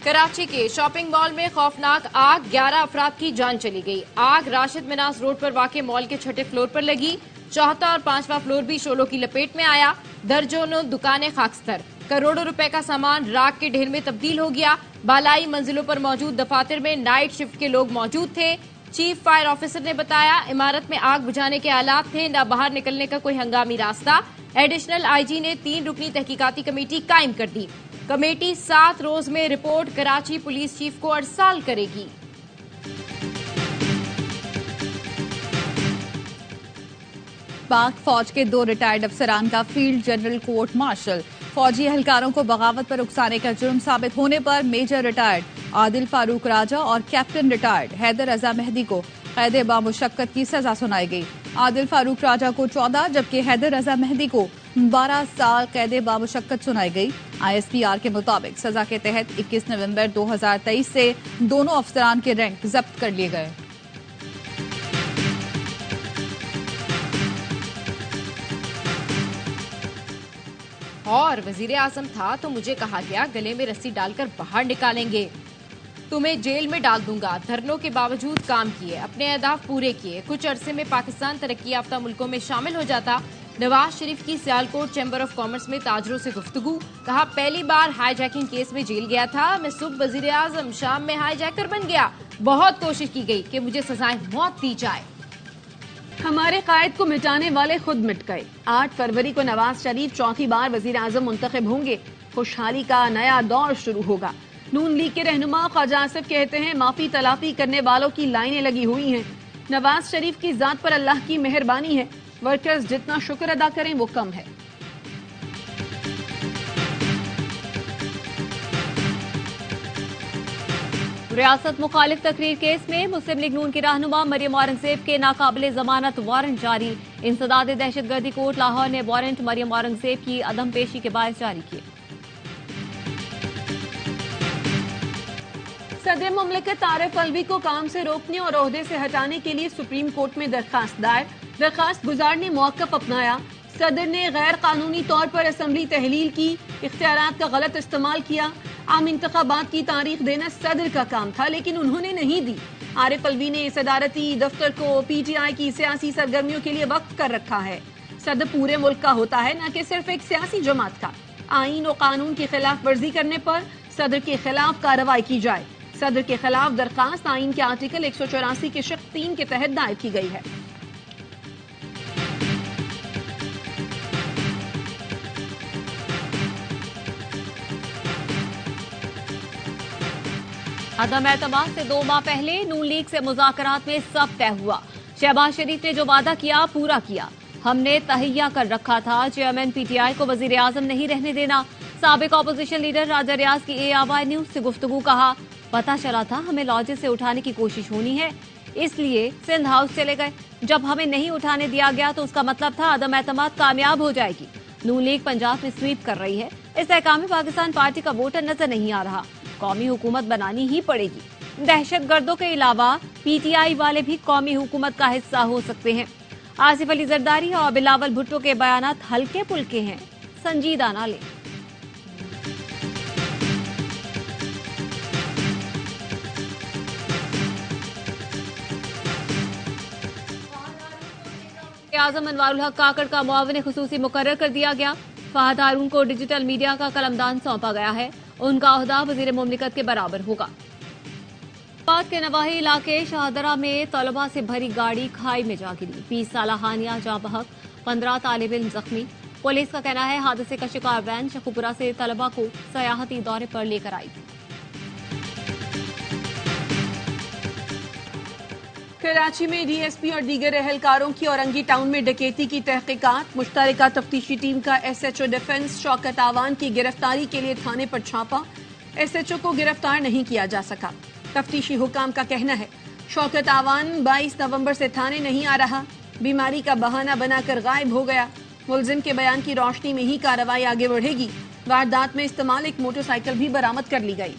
कराची के shopping mall में खौफनाक आग, 11 अफराद की जान चली गई। आग राशिद मिनास रोड पर वाक़े मॉल के छठे फ्लोर पर लगी। चौथा और पांचवा फ्लोर भी शोलों की लपेट में आया। दर्जनों दुकानें खाकस्तर, करोड़ों रुपए का सामान राख के ढेर में तब्दील हो गया। बालाई मंजिलों पर मौजूद दफातर में नाइट शिफ्ट के लोग मौजूद थे। चीफ फायर ऑफिसर ने बताया, इमारत में आग बुझाने के आलात थे, न बाहर निकलने का कोई हंगामी रास्ता। एडिशनल आईजी ने 3 रुकनी तहकीकाती कमेटी कायम कर दी। कमेटी 7 रोज में रिपोर्ट कराची पुलिस चीफ को अरसाल करेगी। पाक फौज के 2 रिटायर्ड अफसरान का फील्ड जनरल कोर्ट मार्शल। फौजी एहलकारों को बगावत पर उकसाने का जुर्म साबित होने पर मेजर रिटायर्ड आदिल फारूक राजा और कैप्टन रिटायर्ड हैदर रजा मेहदी को कैद बामुशक्कत की सजा सुनाई गई। आदिल फारूक राजा को 14 जबकि हैदर रजा मेहदी को 12 साल कैद बामुशक्कत सुनाई गई। ISPR के मुताबिक सजा के तहत 21 नवंबर 2023 से दोनों अफसरान के रैंक जब्त कर लिए गए। और वजीर आजम था तो मुझे कहा गया गले में रस्सी डालकर बाहर निकालेंगे, तुम्हें जेल में डाल दूंगा। धरनों के बावजूद काम किए, अपने अहदाफ पूरे किए। कुछ अरसे में पाकिस्तान तरक्की याफ्ता मुल्कों में शामिल हो जाता। नवाज शरीफ की सियालकोट चैम्बर ऑफ कॉमर्स में ताजरों से गुफ्तगू। कहा, पहली बार हाईजैकिंग केस में जेल गया था। मैं सुबह वजीर आजम, शाम में हाईजैकर बन गया। बहुत कोशिश की गई कि मुझे सजाएं मौत दी जाए। हमारे कायद को मिटाने वाले खुद मिट गए। 8 फरवरी को नवाज शरीफ चौथी बार वजीर आजम मुंतखब होंगे। खुशहाली का नया दौर शुरू होगा। नून लीग के रहनुमा ख्वाजा आसिफ कहते हैं, माफी तलाफी करने वालों की लाइनें लगी हुई हैं। नवाज शरीफ की जात पर अल्लाह की मेहरबानी है। वर्कर्स जितना शुक्र अदा करें वो कम है। रियासत मुखालिफ तकरीर केस में मुस्लिम लीग नून की रहनुमा मरियम औरंगजेब के नाकाबिले जमानत वारंट जारी। इंसदाद दहशतगर्दी कोर्ट लाहौर ने वारंट मरियम औरंगजेब की अदम पेशी के बायस जारी किए। सदर मुमलिकत आरिफ अलवी को काम से रोकने और ओहदे से हटाने के लिए सुप्रीम कोर्ट में दरखास्त दायर। दरखास्त गुजार ने मौक़िफ़ अपनाया। सदर ने गैर कानूनी तौर पर असम्बली तहलील की, इख्तियारात का गलत इस्तेमाल किया। आम इंतखाबात की तारीख देना सदर का काम था, लेकिन उन्होंने नहीं दी। आरिफ अलवी ने सदारती दफ्तर को PTI की सियासी सरगर्मियों के लिए वक्फ कर रखा है। सदर पूरे मुल्क का होता है, न कि सिर्फ एक सियासी जमात का। आईन और कानून की खिलाफ वर्जी करने पर सदर के खिलाफ कार्रवाई की जाए। सदर के खिलाफ दरखास्त आईन के आर्टिकल 184 के शिक 3 के तहत दायर की गई है। अदम एतमाद से 2 माह पहले नून लीग से मुज़ाकरात में सब तय हुआ। शहबाज शरीफ ने जो वादा किया पूरा किया। हमने तहैया कर रखा था, चेयरमैन PTI को वजीर आजम नहीं रहने देना। साबिक अपोजिशन लीडर राजा रियाज की ARY न्यूज से गुफ्तगू। कहा, पता चला था हमें लॉजेस से उठाने की कोशिश होनी है, इसलिए सिंध हाउस चले गए। जब हमें नहीं उठाने दिया गया तो उसका मतलब था अदम एतमाद कामयाब हो जाएगी। नून लीग पंजाब में स्वीप कर रही है। इस तहकामी पाकिस्तान पार्टी का वोटर नजर नहीं आ रहा। कौमी हुकूमत बनानी ही पड़ेगी। दहशत गर्दों के अलावा PTI वाले भी कौमी हुकूमत का हिस्सा हो सकते हैं। आसिफ अली जरदारी और बिलावल भुट्टो के बयानात हल्के पुल्के हैं, संजीदा ना लें। आजम अनवारुल हक काकड़ का मुआविन खुसूसी मुकर्रर कर दिया गया। फहद हारून को डिजिटल मीडिया का कलमदान सौंपा गया है। उनका ओहदा वजीर मुमलिकत के बराबर होगा। बाद के नवाही इलाके शाहदरा में तलबा से भरी गाड़ी खाई में जा गिरी। 20 साला हानिया जाँ बहक, 15 तालिब इल्म जख्मी। पुलिस का कहना है हादसे का शिकार वैन शकुपुरा से तलबा को सयाहती दौरे पर लेकर आई थी। कराची में DSP और दीगर एहलकारों की औरंगी टाउन में डकैती की तहकीकात। मुश्तरका तफ्तीशी टीम का SHO डिफेंस शौकत आवान की गिरफ्तारी के लिए थाने पर छापा। SHO को गिरफ्तार नहीं किया जा सका। तफ्तीशी हुकाम का कहना है शौकत आवान 22 नवंबर से थाने नहीं आ रहा, बीमारी का बहाना बनाकर गायब हो गया। मुलजिम के बयान की रोशनी में ही कार्रवाई आगे बढ़ेगी। वारदात में इस्तेमाल एक मोटरसाइकिल भी बरामद कर ली गई।